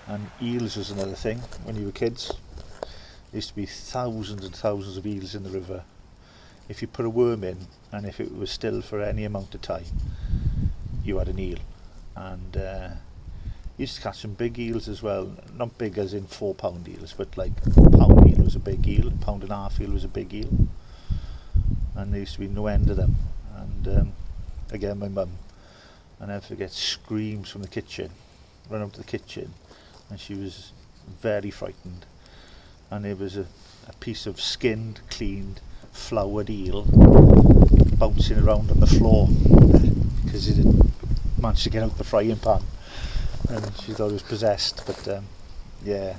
And eels was another thing when you were kids. There used to be thousands and thousands of eels in the river. If you put a worm in, and if it was still for any amount of time, you had an eel. And you used to catch some big eels as well, not big as in 4 pound eels, but like pound eel was a big eel, £1.5 eel was a big eel. And there used to be no end of them. And again, my mum, I never forget, screams from the kitchen, run up to the kitchen, and she was very frightened. And it was a piece of skinned, cleaned, floured eel bouncing around on the floor because it had managed to get out the frying pan, and she thought it was possessed. But yeah,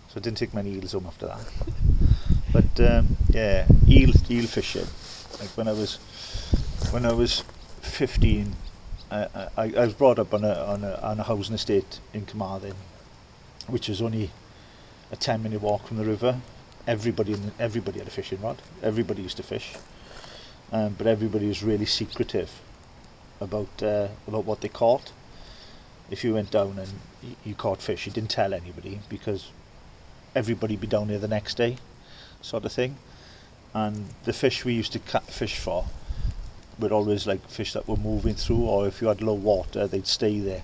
so I didn't take many eels home after that. But yeah, eel fishing. Like when I was 15, I was brought up on a housing estate in Carmarthen, which was only a 10-minute walk from the river. Everybody had a fishing rod. Everybody used to fish, but everybody was really secretive about what they caught. If you went down and you caught fish, you didn't tell anybody because everybody would be down there the next day, sort of thing. And the fish we used to fish for were always like fish that were moving through, or if you had low water, they'd stay there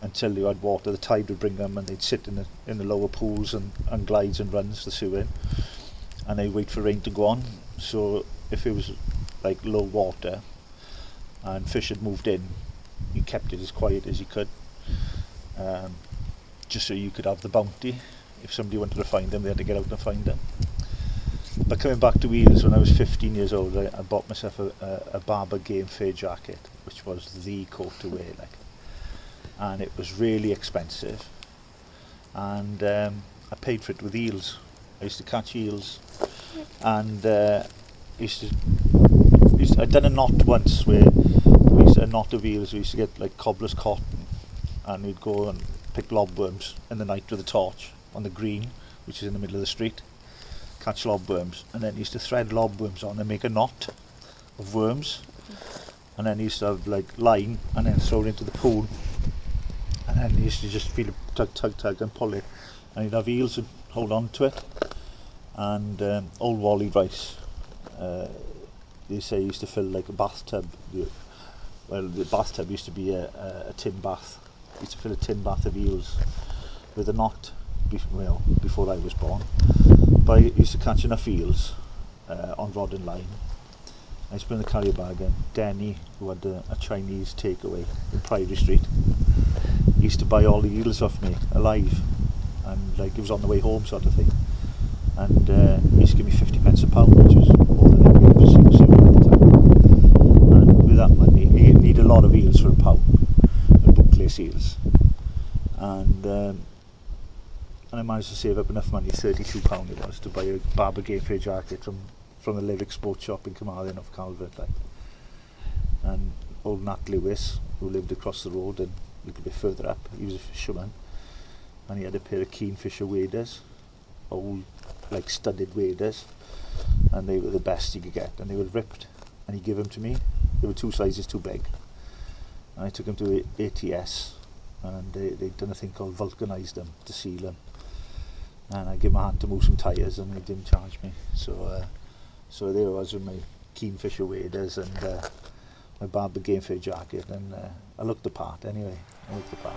until you had water. The tide would bring them, and they'd sit in the lower pools and glides and runs the sewer, and they'd wait for rain to go on. So if it was like low water and fish had moved in, you kept it as quiet as you could, just so you could have the bounty. If somebody wanted to find them, they had to get out and find them. But coming back to eels, when I was 15 years old, I bought myself a Barber Game Fair jacket, which was the coat to wear, like. And it was really expensive, and I paid for it with eels. I used to catch eels, and I'd done a knot once where a knot of eels. We used to get like cobbler's cotton, and we'd go and pick lobworms in the night with a torch on the green, which is in the middle of the street, catch lobworms, and then used to thread lobworms on and make a knot of worms, and then used to have like line and then throw it into the pool. And then you used to just feel it tug and pull it, and you'd have eels and hold on to it. And old Wally Rice, they say, used to fill like a bathtub. Well, the bathtub used to be a tin bath. He used to fill a tin bath of eels with a knot, before I was born. But I used to catch enough eels on rod and line. I used to put in the carrier bag, and Denny, who had a Chinese takeaway in Priory Street, he used to buy all the eels off me alive, and like it was on the way home, sort of thing. And he used to give me 50p a pound, which was more than I paid for single at the time. And with that money, you need a lot of eels for a pound, the bookless eels. And I managed to save up enough money, £32 it was, to buy a Barber Game Fair jacket from the Lyric Sports Shop in Carmarthen off Calvert, like. And old Nat Lewis, who lived across the road and a little bit further up, he was a fisherman, and he had a pair of Kingfisher waders, old like studded waders, and they were the best you could get, and they were ripped, and he gave them to me. They were 2 sizes too big, and I took them to ATS, and they'd done a thing called vulcanised them to seal them, and I gave my hand to move some tyres, and they didn't charge me. So there I was with my Kingfisher waders and my Barber Game Fair jacket, and I looked the part anyway. I looked the part.